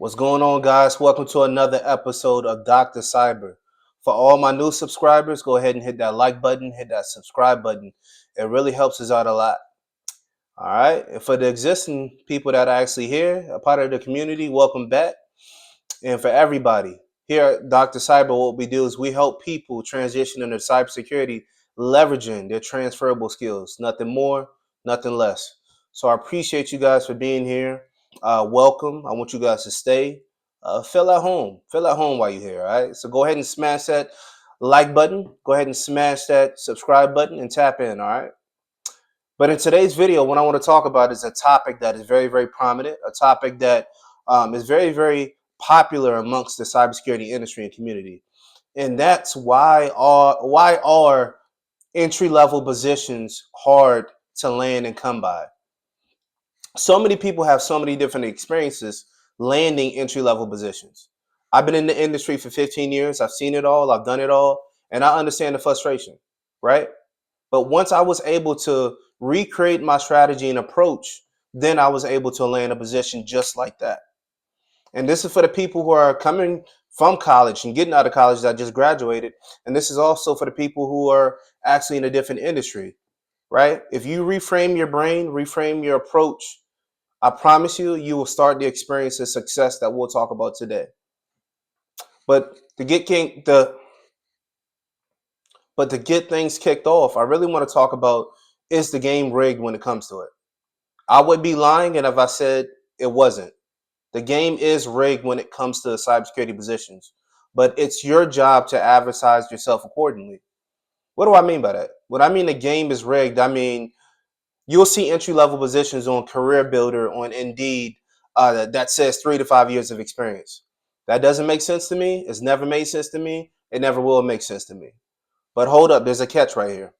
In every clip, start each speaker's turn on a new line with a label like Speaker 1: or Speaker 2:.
Speaker 1: What's going on, guys? Welcome to another episode of Dr. Cyber. For all my new subscribers, go ahead and hit that like button, hit that subscribe button. It really helps us out a lot. All right. And for the existing people that are actually here, a part of the community, welcome back. And for everybody here at Dr. Cyber, what we do is we help people transition into cybersecurity, leveraging their transferable skills. Nothing more, nothing less. So I appreciate you guys for being here. Welcome. I want you guys to stay. Feel at home. Feel at home while you're here. All right. So go ahead and smash that like button. Go ahead and smash that subscribe button and tap in. All right. But in today's video, what I want to talk about is a topic that is very, very prominent, a topic that is very, very popular amongst the cybersecurity industry and community. And that's why are entry level positions hard to land and come by? So many people have so many different experiences landing entry level positions. I've been in the industry for 15 years. I've seen it all. I've done it all. And I understand the frustration, right? But once I was able to recreate my strategy and approach, then I was able to land a position just like that. And this is for the people who are coming from college and getting out of college that just graduated. And this is also for the people who are actually in a different industry, right? If you reframe your brain, reframe your approach, I promise you, you will start to experience the success that we'll talk about today. But to get things kicked off, I really want to talk about, is the game rigged when it comes to it? I would be lying and if I said it wasn't. The game is rigged when it comes to cybersecurity positions, but it's your job to advertise yourself accordingly. What do I mean by that? When I mean the game is rigged, I mean you'll see entry level positions on Career Builder, on Indeed, that says 3 to 5 years of experience. That doesn't make sense to me. It's never made sense to me. It never will make sense to me. But hold up, there's a catch right here.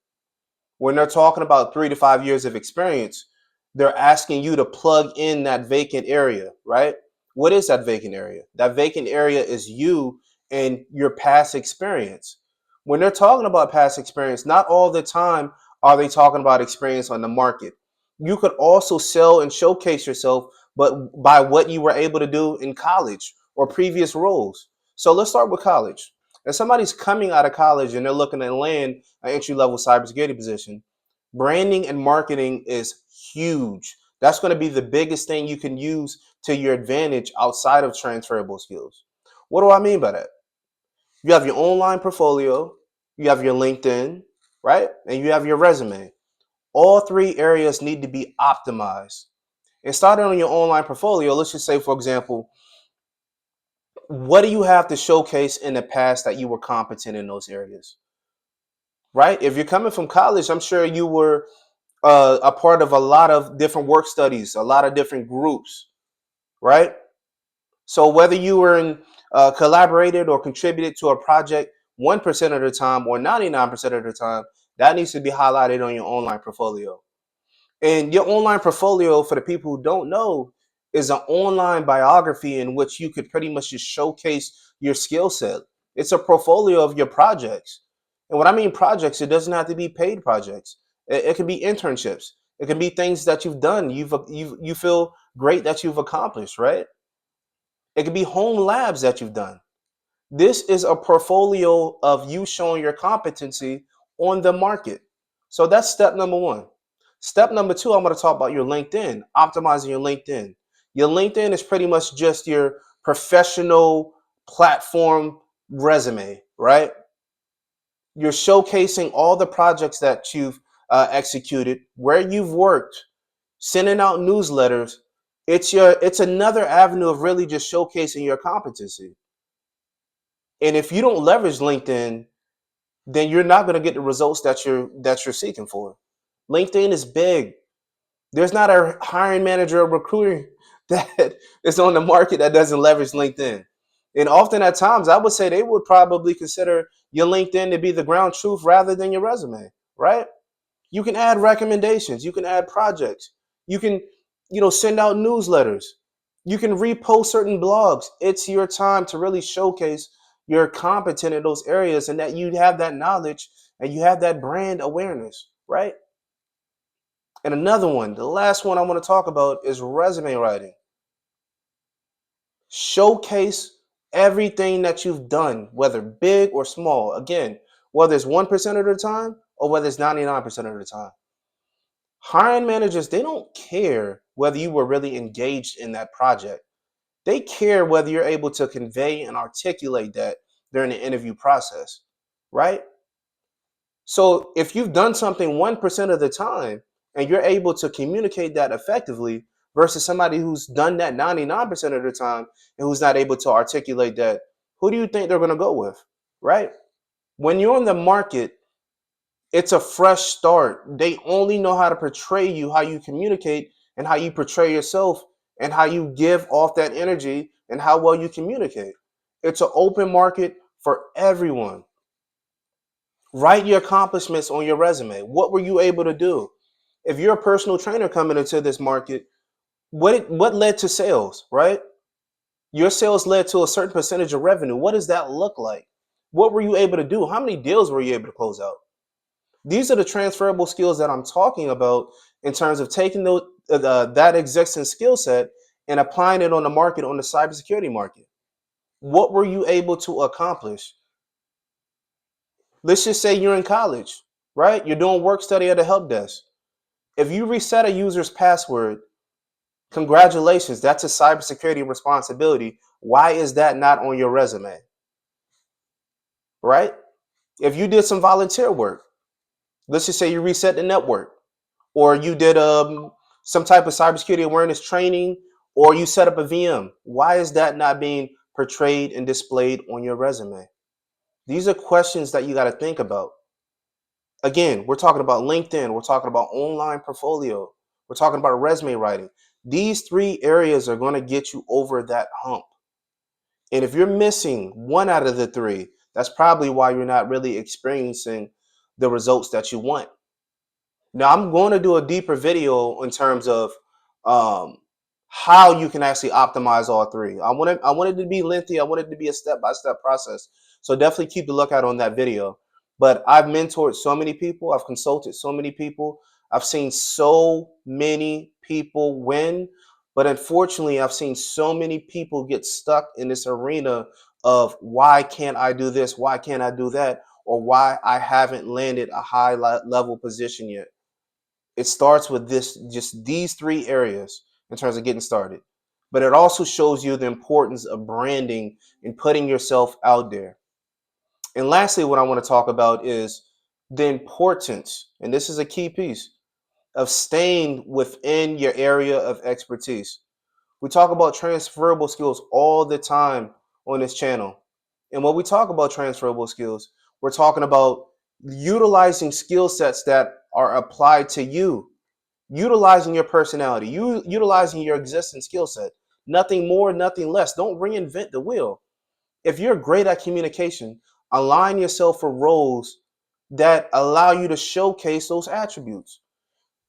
Speaker 1: When they're talking about 3 to 5 years of experience, they're asking you to plug in that vacant area, right? What is that vacant area? That vacant area is you and your past experience. When they're talking about past experience, not all the time are they talking about experience on the market. You could also sell and showcase yourself, but by what you were able to do in college or previous roles. So let's start with college. If somebody's coming out of college and they're looking to land an entry level cybersecurity position, branding and marketing is huge. That's going to be the biggest thing you can use to your advantage outside of transferable skills. What do I mean by that? You have your online portfolio, you have your LinkedIn, right? And you have your resume. All three areas need to be optimized. And starting on your online portfolio, let's just say, for example, what do you have to showcase in the past that you were competent in those areas? Right? If you're coming from college, I'm sure you were a part of a lot of different work studies, a lot of different groups, right? So whether you were in collaborated or contributed to a project 1% of the time or 99% of the time, that needs to be highlighted on your online portfolio. And your online portfolio, for the people who don't know, is an online biography in which you could pretty much just showcase your skill set. It's a portfolio of your projects. And when I mean projects, it doesn't have to be paid projects. It can be internships. It can be things that you've done. You feel great that you've accomplished, right? It can be home labs that you've done. This is a portfolio of you showing your competency on the market. So that's step number one. Step number two, I'm going to talk about your LinkedIn, optimizing your LinkedIn. Your LinkedIn is pretty much just your professional platform resume, right? You're showcasing all the projects that you've executed, where you've worked, sending out newsletters. It's another avenue of really just showcasing your competency. And if you don't leverage LinkedIn, then you're not going to get the results that you're seeking for. LinkedIn is big. There's not a hiring manager or recruiter that is on the market that doesn't leverage LinkedIn. And often at times, I would say they would probably consider your LinkedIn to be the ground truth rather than your resume, right? You can add recommendations. You can add projects. You can, send out newsletters. You can repost certain blogs. It's your time to really showcase you're competent in those areas and that you have that knowledge and you have that brand awareness, right? And another one, the last one I want to talk about is resume writing. Showcase everything that you've done, whether big or small. Again, whether it's 1% of the time or whether it's 99% of the time. Hiring managers, they don't care whether you were really engaged in that project. They care whether you're able to convey and articulate that during the interview process, right? So if you've done something 1% of the time and you're able to communicate that effectively versus somebody who's done that 99% of the time and who's not able to articulate that, who do you think they're going to go with, right? When you're on the market, it's a fresh start. They only know how to portray you, how you communicate, and how you portray yourself, and how you give off that energy, and how well you communicate. It's an open market for everyone. Write your accomplishments on your resume. What were you able to do? If you're a personal trainer coming into this market, what led to sales, right? Your sales led to a certain percentage of revenue. What does that look like? What were you able to do? How many deals were you able to close out? These are the transferable skills that I'm talking about in terms of taking that existing skill set and applying it on the market, on the cybersecurity market. What were you able to accomplish? Let's just say you're in college, right? You're doing work study at a help desk. If you reset a user's password, congratulations, that's a cybersecurity responsibility. Why is that not on your resume, right? If you did some volunteer work, let's just say you reset the network, or you did some type of cybersecurity awareness training, or you set up a VM. Why is that not being portrayed and displayed on your resume? These are questions that you got to think about. Again, we're talking about LinkedIn, we're talking about online portfolio, we're talking about resume writing. These three areas are going to get you over that hump. And if you're missing one out of the three, that's probably why you're not really experiencing the results that you want. Now, I'm going to do a deeper video in terms of um, how you can actually optimize all three. I wanted to be lengthy. I wanted to be a step-by-step process. So definitely keep the lookout on that video. But I've mentored so many people. I've consulted so many people. I've seen so many people win. But unfortunately, I've seen so many people get stuck in this arena of why can't I do this? Why can't I do that? Or why I haven't landed a high level position yet. It starts with just these three areas in terms of getting started. But it also shows you the importance of branding and putting yourself out there. And lastly, what I want to talk about is the importance, and this is a key piece, of staying within your area of expertise. We talk about transferable skills all the time on this channel. And when we talk about transferable skills, we're talking about utilizing skill sets that are applied to you, utilizing your personality, utilizing your existing skill set. Nothing more, nothing less. Don't reinvent the wheel. If you're great at communication, align yourself for roles that allow you to showcase those attributes.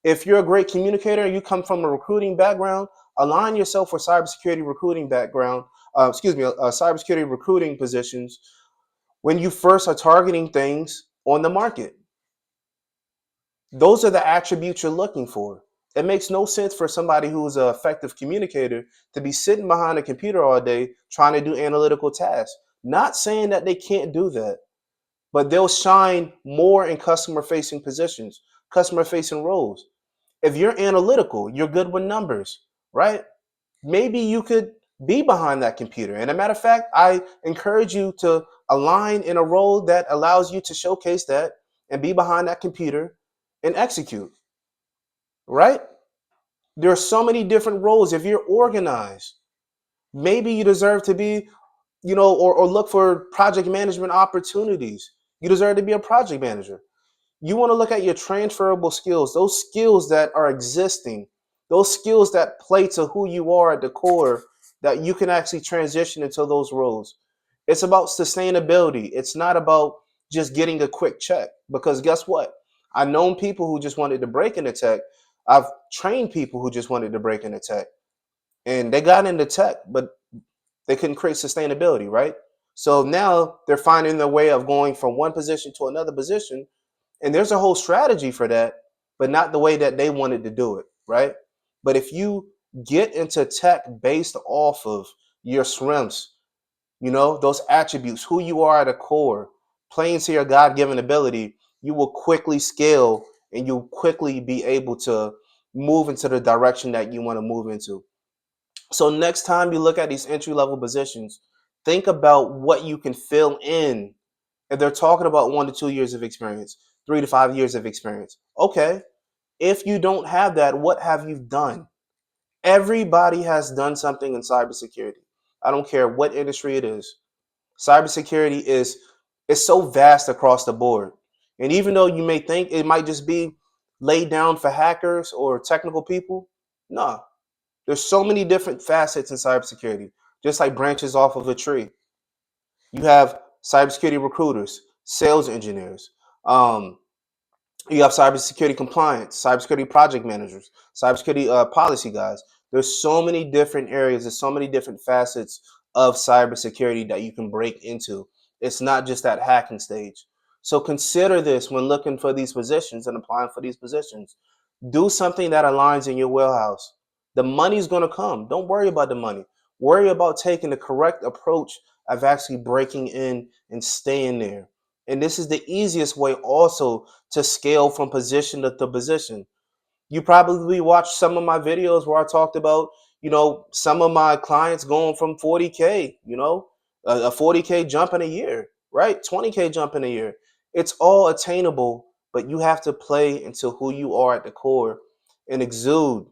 Speaker 1: If you're a great communicator and you come from a recruiting background, align yourself for cybersecurity recruiting background, cybersecurity recruiting positions when you first are targeting things on the market. Those are the attributes you're looking for. It makes no sense for somebody who's an effective communicator to be sitting behind a computer all day trying to do analytical tasks. Not saying that they can't do that, but they'll shine more in customer facing positions, customer facing roles. If you're analytical, you're good with numbers, right? Maybe you could be behind that computer. And a matter of fact, I encourage you to align in a role that allows you to showcase that and be behind that computer and execute, right? There are so many different roles. If you're organized, maybe you deserve to be, or look for project management opportunities. You deserve to be a project manager. You want to look at your transferable skills, those skills that are existing, those skills that play to who you are at the core, that you can actually transition into those roles. It's about sustainability. It's not about just getting a quick check. Because guess what? I've known people who just wanted to break into tech. I've trained people who just wanted to break into tech. And they got into tech, but they couldn't create sustainability, right? So now they're finding their way of going from one position to another position, and there's a whole strategy for that, but not the way that they wanted to do it, right? But if you get into tech based off of your strengths, those attributes, who you are at a core, playing to your God-given ability, you will quickly scale and you'll quickly be able to move into the direction that you want to move into. So next time you look at these entry-level positions, think about what you can fill in. If they're talking about 1 to 2 years of experience, 3 to 5 years of experience, okay. If you don't have that, what have you done? Everybody has done something in cybersecurity. I don't care what industry it is. Cybersecurity is so vast across the board. And even though you may think it might just be laid down for hackers or technical people, no. There's so many different facets in cybersecurity, just like branches off of a tree. You have cybersecurity recruiters, sales engineers, um, you have cybersecurity compliance, cybersecurity project managers, cybersecurity policy guys. There's so many different areas. There's so many different facets of cybersecurity that you can break into. It's not just that hacking stage. So consider this when looking for these positions and applying for these positions. Do something that aligns in your wheelhouse. The money's going to come. Don't worry about the money. Worry about taking the correct approach of actually breaking in and staying there. And this is the easiest way also to scale from position to position. You probably watched some of my videos where I talked about, some of my clients going from 40K, a 40K jump in a year, right? 20K jump in a year. It's all attainable, but you have to play into who you are at the core and exude,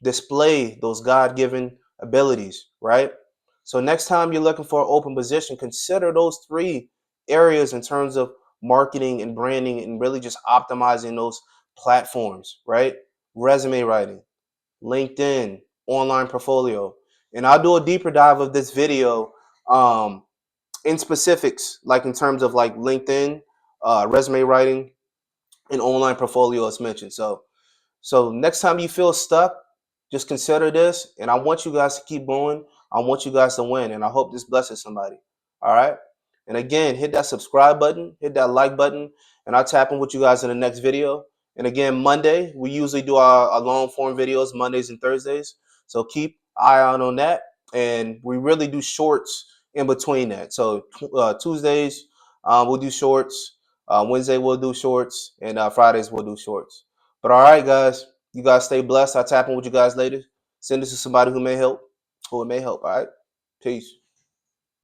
Speaker 1: display those God-given abilities, right? So next time you're looking for an open position, consider those three areas in terms of marketing and branding and really just optimizing those platforms, right? Resume writing, LinkedIn, online portfolio. And I'll do a deeper dive of this video in specifics, like in terms of like LinkedIn, resume writing, and online portfolio as mentioned. So next time you feel stuck, just consider this, and I want you guys to keep going. I want you guys to win, and I hope this blesses somebody. All right. And again, hit that subscribe button, hit that like button, and I'll tap in with you guys in the next video. And again, Monday, we usually do our long form videos Mondays and Thursdays. So keep eye out on that. And we really do shorts in between that. So Tuesdays, we'll do shorts. Wednesday, we'll do shorts. And Fridays, we'll do shorts. But all right, guys, you guys stay blessed. I'll tap in with you guys later. Send this to somebody who it may help. All right. Peace.